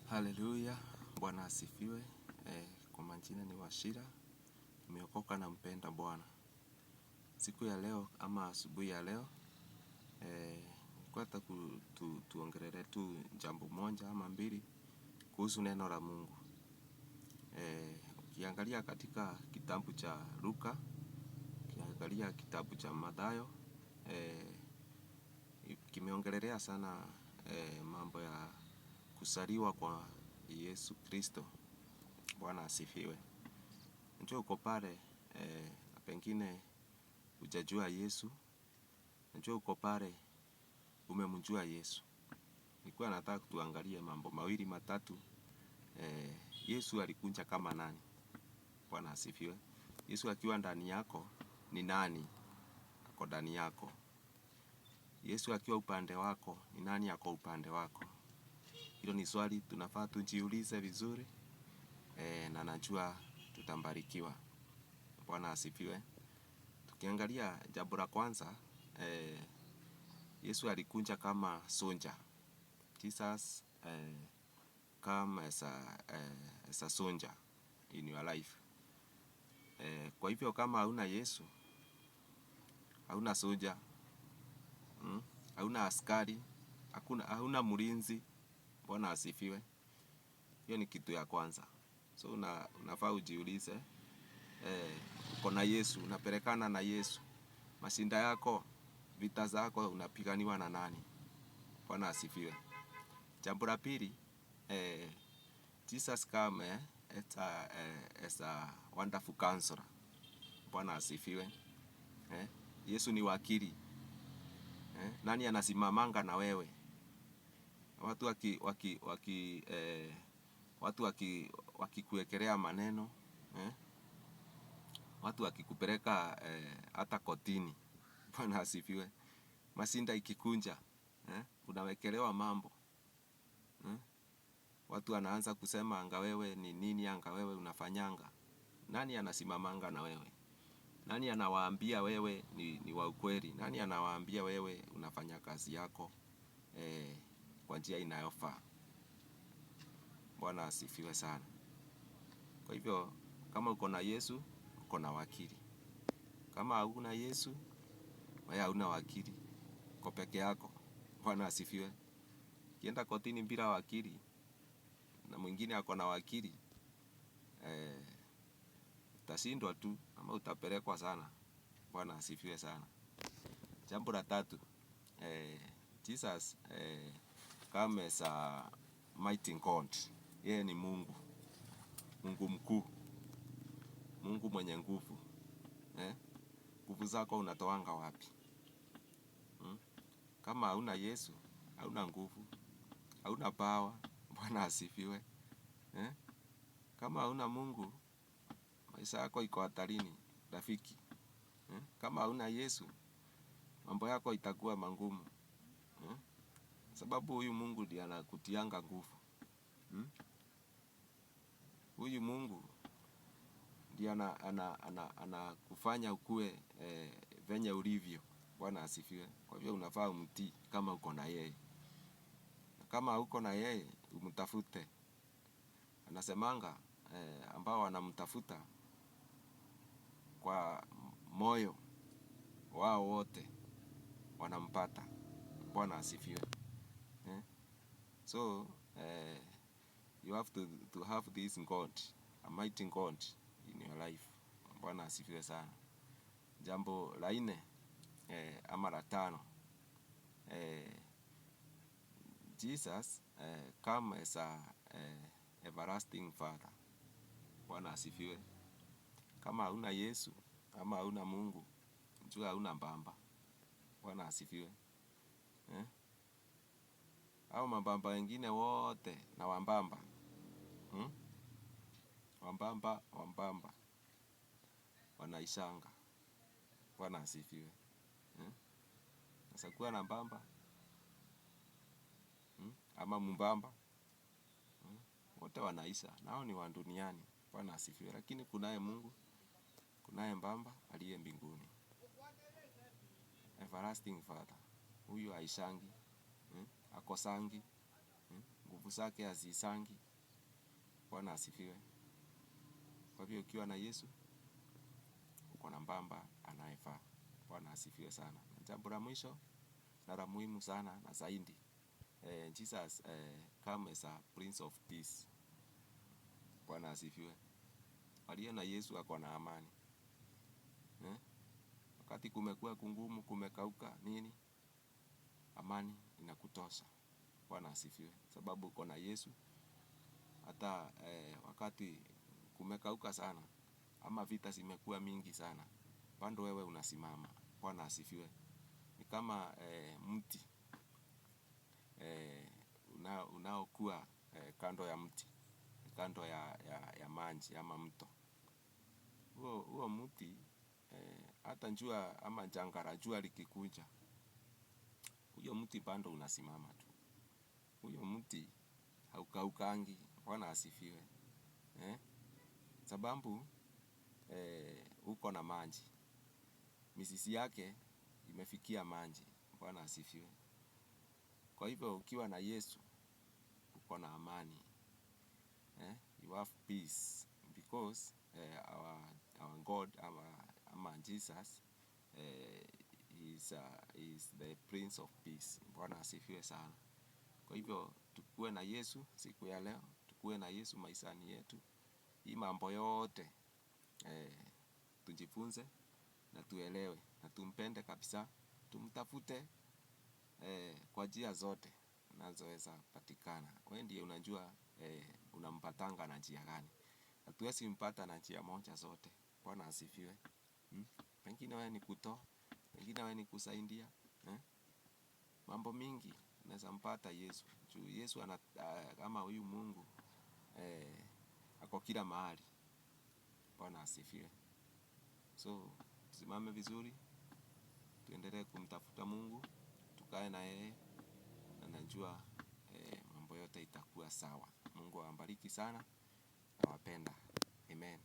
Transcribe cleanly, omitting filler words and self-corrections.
Haleluya, Bwana asifiwe. Kwa majina ni Wachira, nimeokoka na mpenda Bwana. Siku ya leo ama asubuhi ya leo, nilikuwa tuongelee tu jambo moja ama mbili kuhusu neno la Mungu. Ukiangalia katika kitabu cha Luka, ukiangalia kitabu cha Mathayo, kimeongelelea sana mambo ya kuzaliwa kwa Yesu Kristo. Bwana asifiwe. Najua uko pale, pengine hujajua Yesu. Najua uko pale umemjua Yesu. Nilikuwa nataka tuangalie mambo mawili matatu. Yesu alikuja kama nani? Bwana asifiwe. Yesu akiwa ndani yako ni nani ako ndani yako? Yesu akiwa upande wako ni nani ako upande wako? Hilo ni swali tunafaa tujiulize vizuri, na najua tutambarikiwa. Bwana asifiwe. Tukiangalia jambo la kwanza, Yesu alikuja kama soldier. Jesus come as a soldier in your life. Kwa hivyo kama hauna Yesu, hauna soldier, hauna askari, hauna mlinzi. Bwana asifiwe. Hiyo ni kitu ya kwanza. So unafaa ujiulize, uko na Yesu, unapelekana na Yesu. Mashinda yako, vita zako unapiganiwa na nani? Bwana asifiwe. Jambo la pili, Jesus come as a wonderful counselor. Bwana asifiwe. Yesu ni wakili. Nani anasimamanga na wewe? Watu wakikuwekelea maneno, watu wakikupeleka hata kotini. Bwana asifiwe. Mashinda ikikunja, unawekelewa mambo. Watu wanaanza kusema anga wewe ni nini, anga wewe unafanyanga. Nani anasimamanga na wewe? Nani anawaambia wewe ni wa ukweli? Nani anawaambia wewe unafanya kazi yako kwa njia inayofaa? Bwana asifiwe sana. Kwa hivyo kama uko na Yesu, uko na wakili. Kama hauna Yesu, wewe hauna wakili. Uko peke yako. Bwana asifiwe. Ukienda kotini bila wakili na mwingine ako na wakili, utashindwa tu ama utapelekwa sana. Bwana asifiwe sana. Jambo la tatu, Jesus come as a mighty God. Yeye ni Mungu. Mungu mkuu. Mungu mwenye nguvu. Nguvu zako unatoanga wapi? Kama hauna Yesu, hauna nguvu, hauna power. Bwana asifiwe. Kama hauna Mungu, maisha yako iko hatarini, rafiki. Kama hauna Yesu, mambo yako itakuwa magumu. Sababu huyu Mungu ndiye anakutianga nguvu. Huyu Mungu ndiye anakufanya ukue venye ulivyo. Bwana asifiwe. Kwa hivyo unafaa umtii kama uko na yeye. Kama hauko na yeye, umtafute. Anasemanga ambao wanamtafuta kwa moyo wao wote wanampata. Bwana asifiwe. So, you have to have this God, a mighty God in your life. Bwana asifiwe sana. Jambo la nne ama la tano, Jesus come as a everlasting Father. Bwana asifiwe. Kama hauna Yesu ama hauna Mungu, jua hauna mbamba. Bwana asifiwe. Hao mambamba wengine wote na wambamba. Wambamba wanaishanga. Bwana asifiwe. Sasa kuwa na mbamba ama mbamba, wote wanaisha. Nao ni wa duniani. Bwana asifiwe. Lakini kunaye Mungu, kunaye mbamba aliye mbinguni. Everlasting Father. Huyu haishangi, akosangi, nguvu zake hazisangi. Bwana asifiwe. Kwa hivyo ukiwa na Yesu uko na mbamba anayefaa. Bwana asifiwe sana. Jambo la mwisho na la muhimu sana na zaidi, Jesus come as a Prince of Peace. Bwana asifiwe. Aliye na Yesu ako na amani. Wakati kumekuwa kungumu, kumekauka nini, amani inakutosha. Bwana asifiwe. Sababu uko na Yesu. Hata wakati kumekauka sana ama vita zimekuwa mingi sana, bado wewe unasimama. Bwana asifiwe. Ni kama mti unaokuwa kando ya mti, kando ya maji ama mto. Huo mti hata jua ama janga la jua likikuja, huyo mti bado unasimama tu. Huyo mti haukaukangi. Bwana asifiwe. Sababu uko na maji. Mizizi yake imefikia maji. Bwana asifiwe. Kwa hivyo ukiwa na Yesu uko na amani. You have peace because our God, our Jesus is the Prince of Peace. Bwana asifiwe sana. Kwa hivyo tukue na Yesu siku ya leo, tukue na Yesu maishani yetu. Hii mambo yote tujifunze na tuelewe na tumpende kabisa, tumtafute kwa njia zote zinazoweza patikana. Wewe ndiye unajua unampatanga na njia gani. Hatuwezi mpata na njia moja zote. Bwana asifiwe. Pengine wewe ni kutoa, pengine wewe ni kusaidia. Mambo mingi unaweza mpata Yesu. Yesu kama huyu Mungu ako kila mahali. Bwana asifiwe. So tusimame vizuri, tuendelee kumtafuta Mungu, tukae na yeye, na najua mambo yote itakuwa sawa. Mungu awabariki sana, nawapenda. Amen.